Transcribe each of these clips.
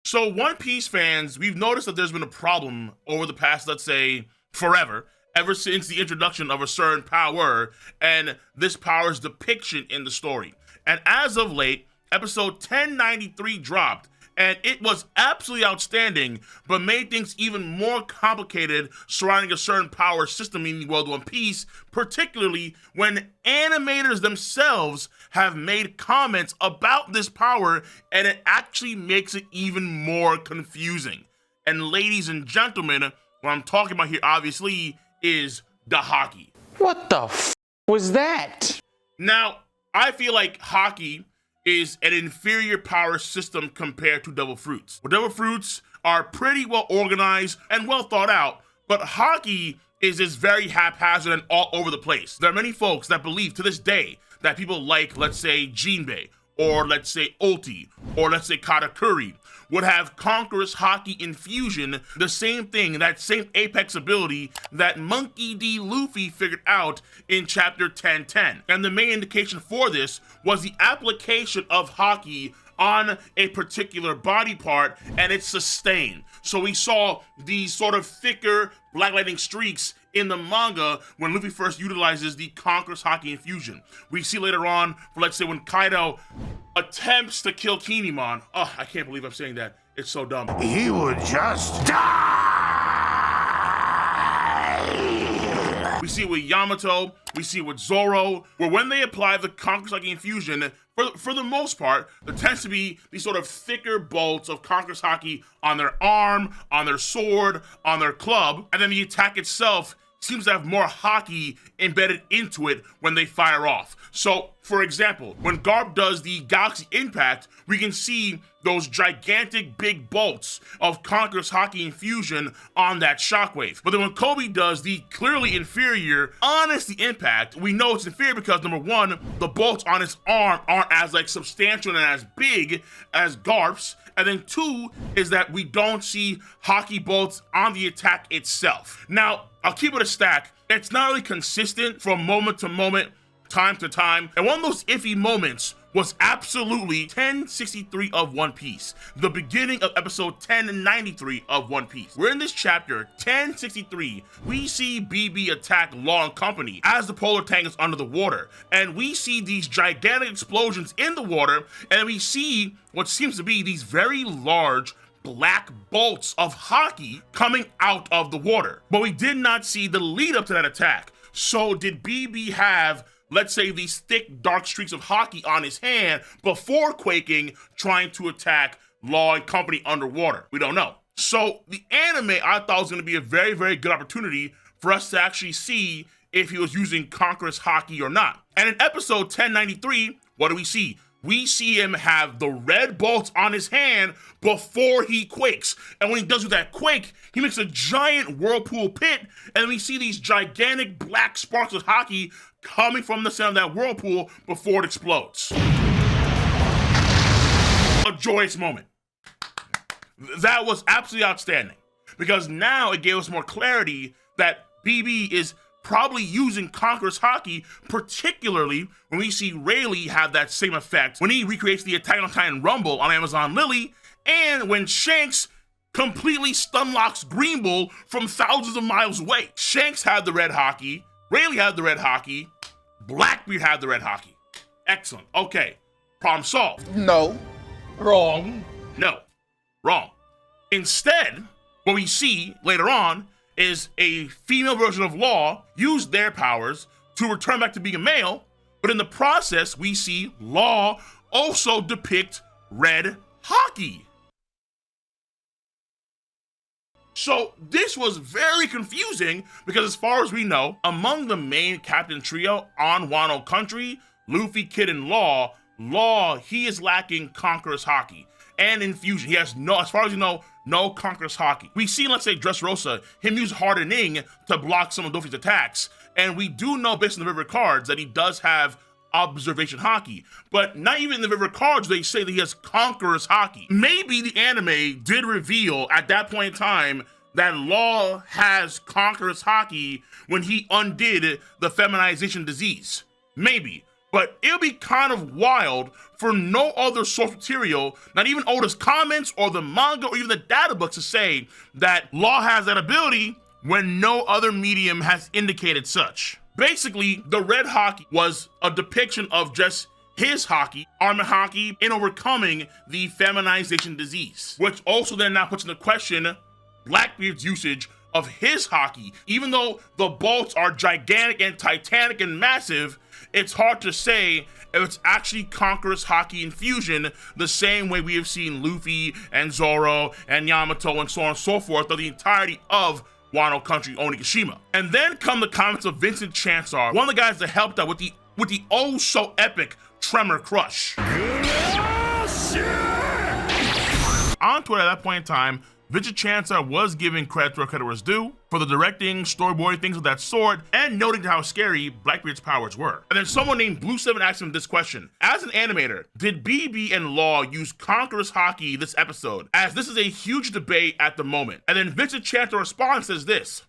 So One Piece fans, we've noticed that there's been a problem over the past, let's say, forever, ever since the introduction of a certain power and this power's depiction in the story. And as of late, episode 1093 dropped, and it was absolutely outstanding, but made things even more complicated surrounding a certain power system in the world of One Piece, particularly when animators themselves have made comments about this power, and it actually makes it even more confusing. And ladies and gentlemen, what I'm talking about here obviously is the HAKI. What the f was that? Now, I feel like HAKI is an inferior power system compared to Devil Fruits. Well, Devil Fruits are pretty well organized and well thought out, but HAKI is just very haphazard and all over the place. There are many folks that believe to this day that people like, let's say, Jinbei, or let's say Ulti, or let's say Katakuri, would have Conqueror's HAKI infusion, the same thing, that same apex ability that Monkey D. Luffy figured out in chapter 1010. And the main indication for this was the application of HAKI on a particular body part, and it's sustained. So we saw these sort of thicker black lightning streaks in the manga when Luffy first utilizes the Conqueror's HAKI infusion. We see later on, let's say, when Kaido attempts to kill Kinemon. Oh, I can't believe I'm saying that. It's so dumb. He would just die! We see it with Yamato, we see it with Zoro, where when they apply the Conqueror's HAKI infusion, for the most part, there tends to be these sort of thicker bolts of Conqueror's HAKI on their arm, on their sword, on their club, and then the attack itself seems to have more HAKI embedded into it when they fire off. So, for example, when Garp does the Galaxy Impact, we can see those gigantic big bolts of Conqueror's HAKI infusion on that shockwave. But then when Kobe does the clearly inferior Honesty Impact, we know it's inferior because, number one, the bolts on his arm aren't as substantial and as big as Garp's. And then two is that we don't see HAKI bolts on the attack itself. Now, I'll keep it a stack. It's not really consistent from moment to moment, time to time. And one of those iffy moments was absolutely 1063 of One Piece, the beginning of episode 1093 of One Piece. We're in this chapter, 1063. We see BB attack Law and Company as the polar tank is under the water. And we see these gigantic explosions in the water, and we see what seems to be these very large black bolts of HAKI coming out of the water. But we did not see the lead up to that attack. So did BB have, let's say, these thick, dark streaks of HAKI on his hand before quaking, trying to attack Law and Company underwater? We don't know. So the anime, I thought, was going to be a very, very good opportunity for us to actually see if he was using Conqueror's HAKI or not. And in episode 1093, what do we see? We see him have the red bolts on his hand before he quakes. And when he does do that quake, he makes a giant whirlpool pit, and we see these gigantic black sparks of HAKI coming from the center of that whirlpool before it explodes. A joyous moment. That was absolutely outstanding, because now it gave us more clarity that BB is probably using Conqueror's HAKI, particularly when we see Rayleigh have that same effect when he recreates the Attack on Titan Rumble on Amazon Lily, and when Shanks completely stunlocks Green Bull from thousands of miles away. Shanks had the red HAKI, Rayleigh had the red HAKI, Blackbeard had the red HAKI. Excellent. Okay, problem solved. No. Wrong. No, wrong. Instead, what we see later on is a female version of Law use their powers to return back to being a male, but in the process, we see Law also depict red HAKI. So this was very confusing because, as far as we know, among the main captain trio on Wano Country, Luffy, Kid, and Law, he is lacking Conqueror's HAKI and infusion. He has no, as far as you know, no Conqueror's HAKI. We see, let's say, Dressrosa, him use hardening to block some of Luffy's attacks, and we do know based on the river cards that he does have observation HAKI, but not even in the river cards they say that he has Conqueror's HAKI. Maybe the anime did reveal at that point in time that Law has Conqueror's HAKI when he undid the feminization disease. Maybe. But it would be kind of wild for no other source material, not even Oda's comments or the manga or even the data books, to say that Law has that ability when no other medium has indicated such. Basically, the red HAKI was a depiction of just his HAKI, Armin HAKI, in overcoming the feminization disease, which also then now puts into question Blackbeard's usage of his HAKI. Even though the bolts are gigantic and titanic and massive, it's hard to say if it's actually Conqueror's HAKI infusion the same way we have seen Luffy and Zoro and Yamato and so on and so forth through the entirety of Wano Country Onigashima. And then come the comments of Vincent Chansar, one of the guys that helped out with the oh so epic Tremor Crush. On Twitter at that point in time, Vincent Chansar was giving credit where credit was due for the directing, storyboarding, things of that sort, and noting how scary Blackbeard's powers were. And then someone named Blue7 asked him this question: as an animator, did BB and Law use Conqueror's HAKI this episode, as this is a huge debate at the moment? And then Vincent Chansar responds, says this: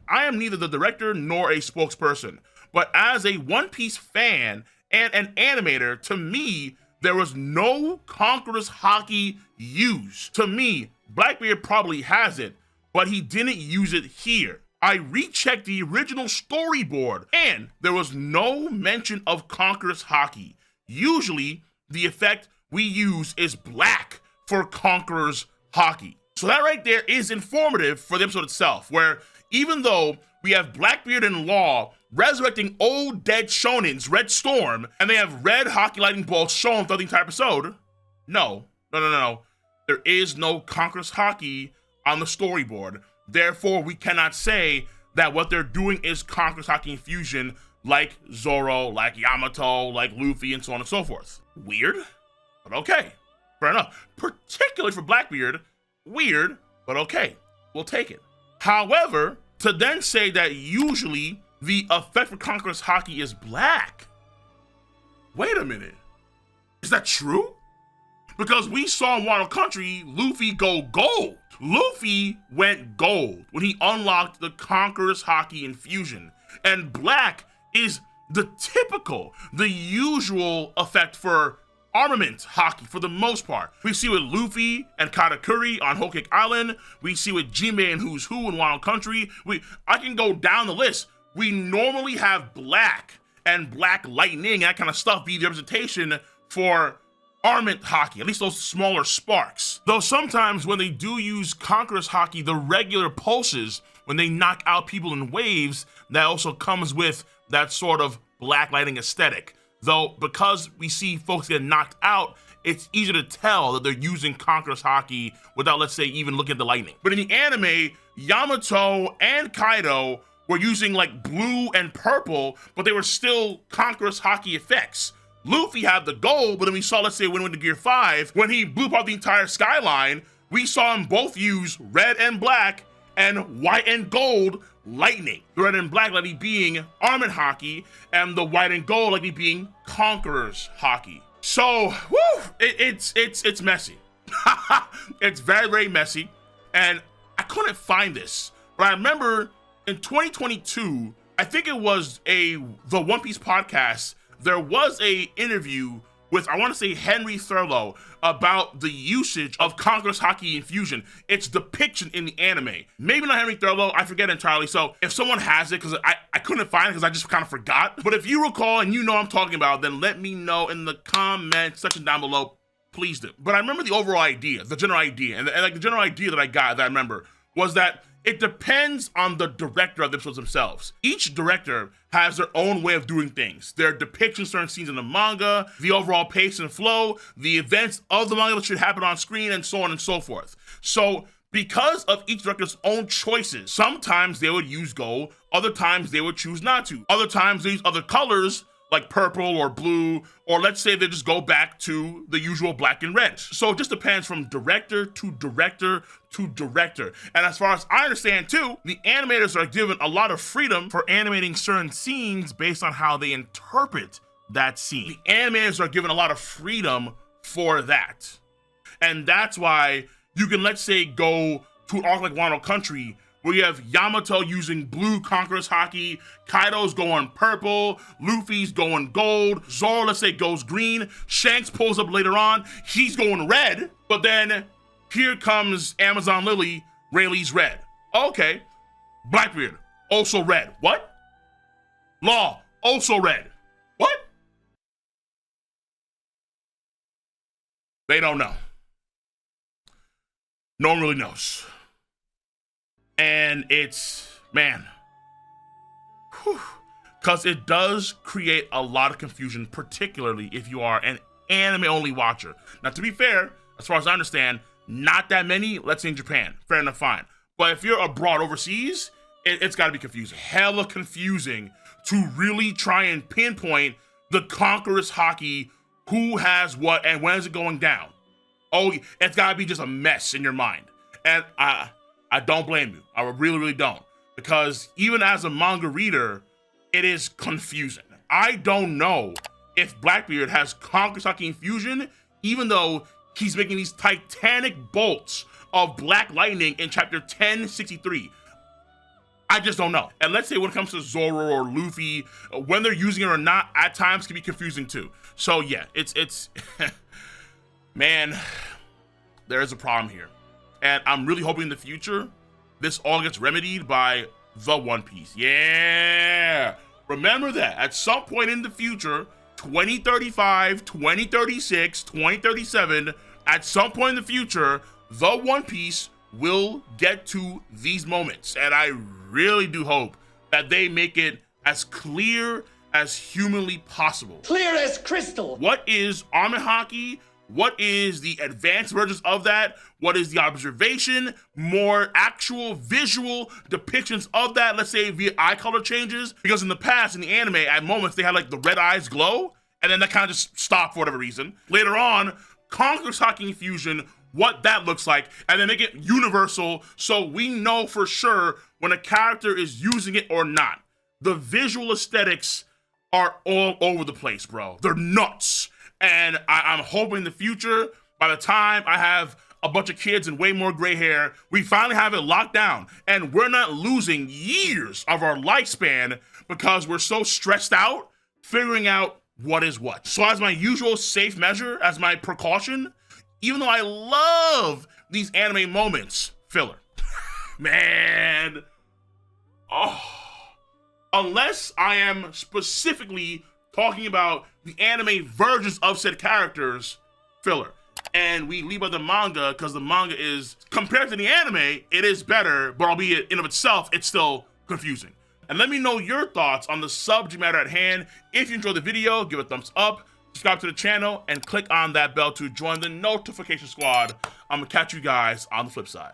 I am neither the director nor a spokesperson, but as a One Piece fan and an animator, to me, there was no Conqueror's HAKI used. To me, Blackbeard probably has it, but he didn't use it here. I rechecked the original storyboard, and there was no mention of Conqueror's HAKI. Usually, the effect we use is black for Conqueror's HAKI. So that right there is informative for the episode itself, where even though we have Blackbeard and Law resurrecting old dead shonens, Red Storm, and they have red HAKI lightning bolts shown throughout the entire episode, no. There is no Conqueror's HAKI on the storyboard. Therefore, we cannot say that what they're doing is Conqueror's HAKI infusion like Zoro, like Yamato, like Luffy, and so on and so forth. Weird, but okay. Fair enough. Particularly for Blackbeard, weird, but okay. We'll take it. However, to then say that usually the effect for Conqueror's HAKI is black. Wait a minute. Is that true? Because we saw in Wano Country, Luffy go gold. Luffy went gold when he unlocked the Conqueror's HAKI infusion. And black is the typical, the usual effect for armament HAKI for the most part. We see with Luffy and Katakuri on Whole Cake Island. We see with Jinbei and Who's Who in Wano Country. I can go down the list. We normally have black and black lightning and that kind of stuff be the representation for armament HAKI, at least those smaller sparks. Though sometimes when they do use Conqueror's HAKI, the regular pulses, when they knock out people in waves, that also comes with that sort of black lighting aesthetic. Though because we see folks get knocked out, it's easier to tell that they're using Conqueror's HAKI without, let's say, even looking at the lightning. But in the anime, Yamato and Kaido were using like blue and purple, but they were still Conqueror's HAKI effects. Luffy had the gold, but then we saw, let's say, when he went to Gear 5, when he blew up the entire skyline, we saw him both use red and black and white and gold lightning. The red and black lightning being armament HAKI, and the white and gold lightning being Conqueror's HAKI. So, woo, it's messy. It's very, very messy, and I couldn't find this. But I remember in 2022, I think it was the One Piece podcast, there was a interview with, I want to say, Henry Thurlow about the usage of Conqueror's HAKI infusion, its depiction in the anime. Maybe not Henry Thurlow, I forget entirely. So if someone has it, because I couldn't find it because I just kind of forgot. But if you recall and you know what I'm talking about, then let me know in the comment section down below. Please do. But I remember the overall idea, the general idea, and like the general idea that I remember was that it depends on the director of the episodes themselves. Each director has their own way of doing things. Their depiction of certain scenes in the manga, the overall pace and flow, the events of the manga that should happen on screen, and so on and so forth. So because of each director's own choices, sometimes they would use gold, other times they would choose not to. Other times they use other colors, like purple or blue, or let's say they just go back to the usual black and red. So it just depends from director to director to director. And as far as I understand too, the animators are given a lot of freedom for animating certain scenes based on how they interpret that scene. The animators are given a lot of freedom for that. And that's why you can, let's say, go to an arc like Wano Country where you have Yamato using blue Conqueror's Haki, Kaido's going purple, Luffy's going gold, Zoro, let's say, goes green, Shanks pulls up later on, he's going red, but then here comes Amazon Lily, Rayleigh's red. Okay. Blackbeard, also red. What? Law, also red. What? They don't know. No one really knows. And it's, man, because it does create a lot of confusion, particularly if you are an anime-only watcher. Now, to be fair, as far as I understand, not that many, let's say in Japan. Fair enough, fine. But if you're abroad overseas, it's got to be confusing. Hella confusing to really try and pinpoint the Conqueror's Haki, who has what, and when is it going down. Oh, it's got to be just a mess in your mind. And I don't blame you. I really, really don't. Because even as a manga reader, it is confusing. I don't know if Blackbeard has Conqueror's Haki infusion, even though he's making these titanic bolts of black lightning in chapter 1063. I just don't know. And let's say when it comes to Zoro or Luffy, when they're using it or not, at times can be confusing too. So yeah, it's man, there is a problem here. And I'm really hoping in the future, this all gets remedied by the One Piece. Yeah. Remember that at some point in the future, 2035, 2036, 2037, at some point in the future, the One Piece will get to these moments. And I really do hope that they make it as clear as humanly possible. Clear as crystal. What is Army Haki? What is the advanced versions of that? What is the observation? More actual visual depictions of that, let's say via eye color changes. Because in the past, in the anime, at moments, they had like the red eyes glow, and then that kind of just stopped for whatever reason. Later on, Conqueror's Haki infusion, what that looks like, and then make it universal so we know for sure when a character is using it or not. The visual aesthetics are all over the place, bro. They're nuts. And I'm hoping in the future, by the time I have a bunch of kids and way more gray hair, we finally have it locked down and we're not losing years of our lifespan because we're so stressed out figuring out what is what. So as my usual safe measure, as my precaution, even though I love these anime moments, filler. Man. Oh. Unless I am specifically talking about the anime versions of said characters, filler. And we leave out the manga because the manga is, compared to the anime, it is better, but albeit in of itself, it's still confusing. And let me know your thoughts on the subject matter at hand. If you enjoyed the video, give it a thumbs up, subscribe to the channel, and click on that bell to join the notification squad. I'm gonna catch you guys on the flip side.